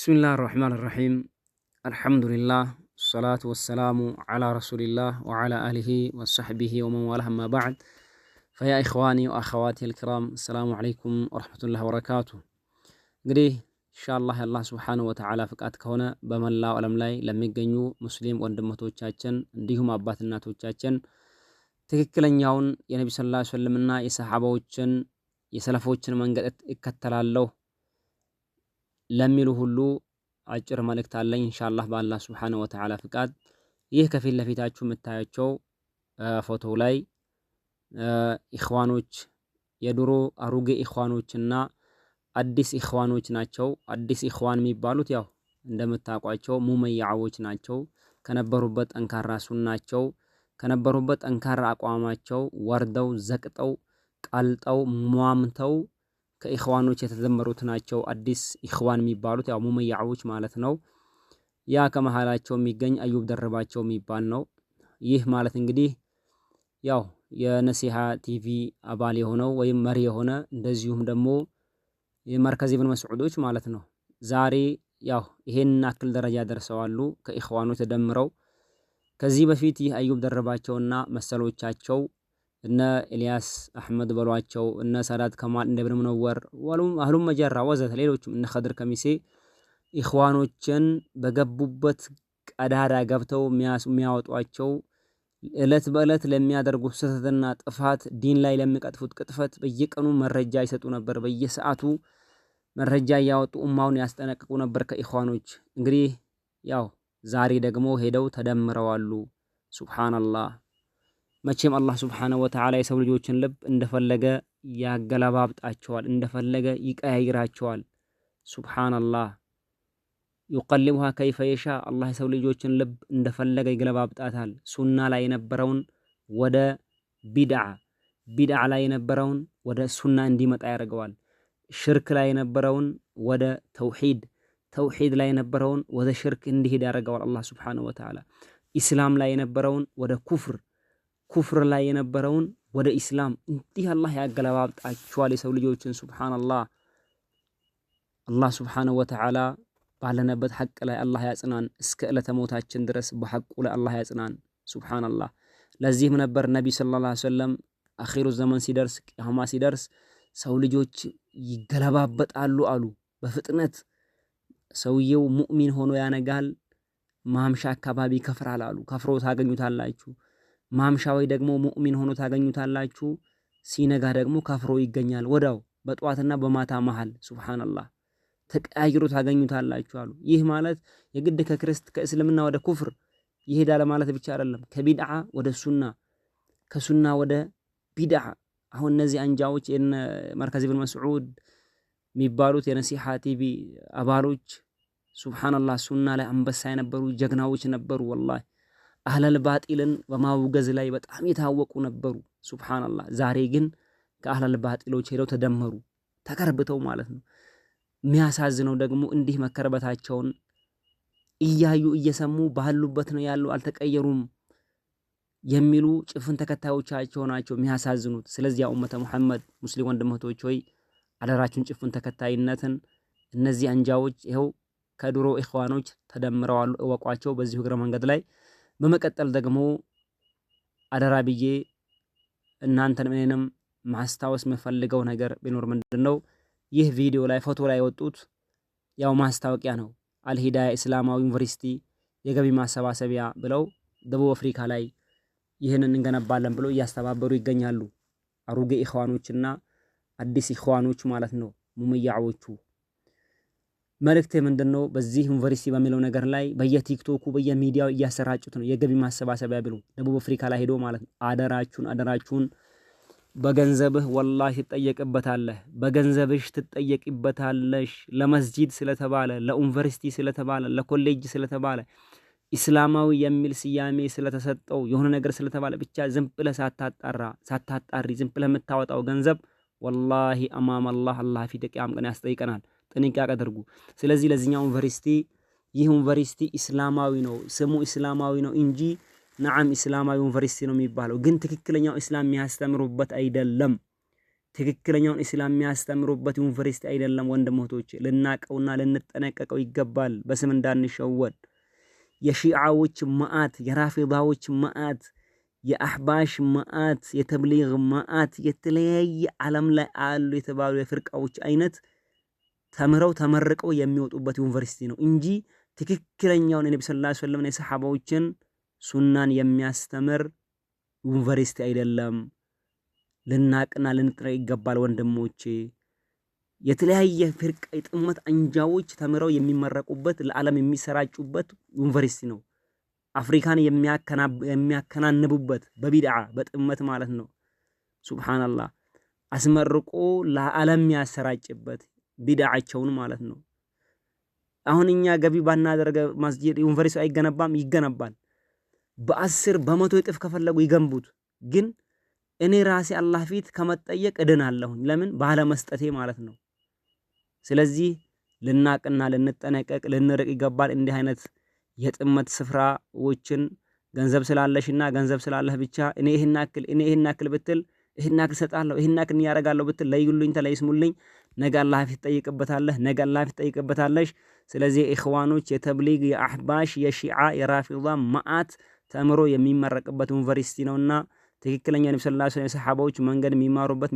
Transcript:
بسم الله الرحمن الرحيم. الحمد لله والصلاة والسلام على رسول الله وعلى آله وصحبه ومن والاه ما بعد. فيا إخواني وأخواتي الكرام السلام عليكم ورحمة الله وبركاته. እንግዲህ ኢንሻአላህ አላህ Subhanahu Wa Ta'ala ፍቃድ ከሆነ በመላው ዓለም ላይ ለሚገኙ ሙስሊም ወንድሞቻችን እንዲሁም አባት እናቶቻችን ትክክለኛውን የነብዩ ሰለላሁ ዐለይሂ ወሰለም እና የሰሃባዎችን የሰለፎችን መንገድ እከተላለሁ ለሚሉ ሁሉ አጭር መልእክት አለኝ ኢንሻአላህ በአላህ Subhanahu Wa Ta'ala ፍቃድ። ይህ ከፊት ለፊታችሁ የምታያቸው ፎቶ ላይ ኢኽዋኖች የድሮ አሮጌ ኢኽዋኖችና አዲስ ኢኽዋኖች ናቸው። አዲስ ኢኽዋን የሚባሉት ያው እንደምታውቋቸው ሙመያዎች ናቸው። ከነበሩበት ጠንካራ ሱናቸው ከነበሩበት ጠንካራ አቋማቸው ወርደው ዘቅጠው ቃልጠው ሟምተው ከኢኽዋኖች የተዘመሩት ናቸው። አዲስ ኢኽዋን የሚባሉት ያው ሙመያዎች ማለት ነው። ያ ከመሃላቸው የሚገኝ አዩብ ደርባቸው የሚባል ነው። ይህ ማለት እንግዲህ ያው የነሲሃ ቲቪ አባል የሆነው ወይም መሪ የሆነ እንደዚሁም ደግሞ የመርከዝ ኢብኑ መስዑዶች ማለት ነው። ዛሬ ያው ይሄን አክል ደረጃ ደርሰዋሉ ከኢኽዋኖች ተደምረው። ከዚህ በፊት ይህ አዩብ ደርባቸውና መሰሎቻቸው እነ ኢልያስ አህመድ በሏቸው እነ ሰዳት ከማል እንደ ኢብኑ ሙነወር ወሉም አህሉም መጀራ ወዘተ ሌሎችም እነ ኸድር ከሚሴ ኢኽዋኖችን በገቡበት ቀዳዳ ገብተው የሚያወጧቸው እለት በእለት ለሚያደርጉት ስህተትና ጥፋት ዲን ላይ ለሚቀጥፉት ቅጥፈት በየቀኑ መረጃ ይሰጡ ነበር። በየሰዓቱ መረጃ ያወጡ ኡማውን ያስጠነቅቁ ነበር ከኢኽዋኖች። እንግዲህ ያው ዛሬ ደግሞ ሄደው ተደምረዋሉ። ሱብሃንአላህ። መቼም አላህ Subhanahu Wa Ta'ala የሰው ልጆችን ልብ እንደፈለገ ያገላባብጣቸዋል፣ እንደፈለገ ይቀያይራቸዋል። ሱብሃንአላህ ይቀልቡሃ ከይፈ የሻ። አላህ የሰው ልጆችን ልብ እንደፈለገ ይገለባብጣታል። ሱና ላይ የነበረውን ወደ ቢድዓ ላይ የነበረውን ወደ ሱና እንዲመጣ ያደርገዋል። ሽርክ ላይ የነበረውን ወደ ተውሂድ ላይ የነበረውን ወደ ሽርክ እንዲሄድ ያደርገዋል አላህ Subhanahu Wa Ta'ala። ኢስላም ላይ የነበረውን ወደ ኩፍር ላይ የነበረውን ወደ ኢስላም እንዲህ አላህ ያገለባብጣቸዋል የሰው ልጆችን። ሱብሃንአላህ። አላህ Subhanahu Wa Ta'ala ባለነበት ሐቅ ላይ አላህ ያጽናን። እስከ ዕለተ ሞታችን ድረስ በሐቁ ላይ አላህ ያጽናን። ሱብሃንአላህ። ለዚህም ነበር ነብዩ ሰለላሁ ዐለይሂ ወሰለም አኺሩ ዘመን ሲደርስ ቂያማ ሲደርስ ሰው ልጆች ይገለባበጣሉ አሉ በፍጥነት። ሰውየው ሙእሚን ሆኖ ያነጋል፣ ማምሻ አካባቢ ከፍራል አሉ። ከፍሮ ታገኙታላችሁ። ማምሻ ወይ ደግሞ ሙእሚን ሆኖ ታገኙታላችሁ። ሲነጋ ደግሞ ከፍሮ ይገኛል ወዳው በጧትና በማታ መሃል። ሱብሃንአላህ ተቀያይሮ ታገኙታላችሁ አሉ። ይህ ማለት የግድ ከእስልምና ወደ ኩፍር ይሄዳል ማለት ብቻ አይደለም። ከቢድዓ ወደ ሱና፣ ከሱና ወደ ቢድዓ። አሁን እነዚህ አንጃዎች የነ መርከዝ ኢብኑ መስዑድ የሚባሉት የነሲሃ ቲቪ አባሎች ሱብሃንአላህ ሱና ላይ አንበሳ የነበሩ ጀግናዎች ነበሩ። ወላሂ አህለል ባጢልን በማውገዝ ላይ በጣም የታወቁ ነበሩ። ሱብሃንአላህ ዛሬ ግን ከአህለል ባጢሎች ሄደው ተደመሩ፣ ተከርብተው ማለት ነው። የሚያሳዝነው ደግሞ እንዲህ መከረበታቸውን እያዩ እየሰሙ ባሉበት ነው ያሉ፣ አልተቀየሩም የሚሉ ጭፍን ተከታዮቻቸው ናቸው የሚያሳዝኑት። ስለዚህ ያ ኡመተ ሙሐመድ ሙስሊም ወንድሞች ሆይ አደራችሁን ጭፍን ተከታይነትን እነዚህ አንጃዎች ይኸው ከድሮ ኢኽዋኖች ተደምረዋል፣ እወቋቸው በዚሁ እግረ መንገድ ላይ። በመቀጠል ደግሞ አደራ ብዬ እናንተን እኔንም ማስታወስ የምፈልገው ነገር ቢኖር ምንድነው፣ ይህ ቪዲዮ ላይ ፎቶ ላይ የወጡት ያው ማስታወቂያ ነው። አልሂዳያ እስላማዊ ዩኒቨርሲቲ የገቢ ማሰባሰቢያ ብለው ደቡብ አፍሪካ ላይ ይህንን እንገነባለን ብለው እያስተባበሩ ይገኛሉ። አሮጌ ኢኽዋኖችና አዲስ ኢኽዋኖች ማለት ነው ሙመያዎቹ። መልእክቴ ምንድነው፣ በዚህ ዩኒቨርሲቲ በሚለው ነገር ላይ በየቲክቶኩ በየሚዲያው እያሰራጩት ነው የገቢ ማሰባሰቢያ ብሎ ደቡብ አፍሪካ ላይ ሄዶ ማለት ነው። አደራችሁን በገንዘብህ ወላሂ ትጠየቅበታለህ፣ በገንዘብሽ ትጠየቅበታለሽ። ለመስጂድ ስለተባለ፣ ለዩኒቨርሲቲ ስለተባለ፣ ለኮሌጅ ስለተባለ፣ ኢስላማዊ የሚል ስያሜ ስለተሰጠው የሆነ ነገር ስለተባለ ብቻ ዝም ብለህ ሳታጣሪ ዝም ብለህ የምታወጣው ገንዘብ ወላሂ አማም አላህ ፊት ቂያም ቀን ያስጠይቀናል። ጥንቃቄ አድርጉ። ስለዚህ ለዚህኛው ዩኒቨርሲቲ ይህ ዩኒቨርሲቲ ኢስላማዊ ነው፣ ስሙ ኢስላማዊ ነው እንጂ ነዓም ኢስላማዊ ዩኒቨርሲቲ ነው የሚባለው፣ ግን ትክክለኛው ኢስላም የሚያስተምሩበት አይደለም። ትክክለኛውን ኢስላም የሚያስተምሩበት ዩኒቨርሲቲ አይደለም። ወንድሞቶች ልናቀውና ልንጠነቀቀው ይገባል። በስም እንዳንሸወድ። የሺዓዎች መዓት፣ የራፊዳዎች መዓት፣ የአህባሽ መዓት፣ የተብሊግ መዓት፣ የተለያየ ዓለም ላይ አሉ የተባሉ የፍርቃዎች አይነት ተምረው ተመርቀው የሚወጡበት ዩኒቨርሲቲ ነው እንጂ ትክክለኛውን የነብዩ ሰለላሁ ዐለይሂ ወሰለም የሰሐባዎችን ሱናን የሚያስተምር ዩኒቨርሲቲ አይደለም። ልናቅና ልንጥረቅ ይገባል ወንድሞቼ። የተለያየ ፍርቃ የጥመት አንጃዎች ተምረው የሚመረቁበት ለዓለም የሚሰራጩበት ዩኒቨርሲቲ ነው። አፍሪካን የሚያከናንቡበት በቢድዓ በጥመት ማለት ነው። ሱብሃንአላህ አስመርቆ ለዓለም የሚያሰራጭበት ቢድዓቸውን ማለት ነው። አሁን እኛ ገቢ ባናደርገ መስጂድ ዩኒቨርሲቲ አይገነባም? ይገነባል። በ10 በመቶ እጥፍ ከፈለጉ ይገንቡት። ግን እኔ ራሴ አላህ ፊት ከመጠየቅ እድናለሁ። ለምን? ባለመስጠቴ ማለት ነው። ስለዚህ ልናቅና ልንጠነቀቅ ልንርቅ ይገባል። እንዲህ አይነት የጥመት ስፍራዎችን ገንዘብ ስላለሽና ገንዘብ ስላለህ ብቻ እኔ ይሄን ያክል ብትል ይሄን ያክል ሰጣለሁ ይሄን ያክል ያረጋለሁ ብትል ለይሉኝ ተለይስሙልኝ ነገ አላህ ፊት ጠይቅበታለህ፣ ነገ አላህ ፊት ጠይቅበታለሽ። ስለዚህ ኢኽዋኖች የተብሊግ የአህባሽ የሺዓ የራፊዳ መዓት ተምሮ የሚመረቅበት ዩኒቨርሲቲ ነውና ትክክለኛ ነብዩ ሰለላሁ ዐለይሂ ወሰለም ሰሐባዎች መንገድ የሚማሩበት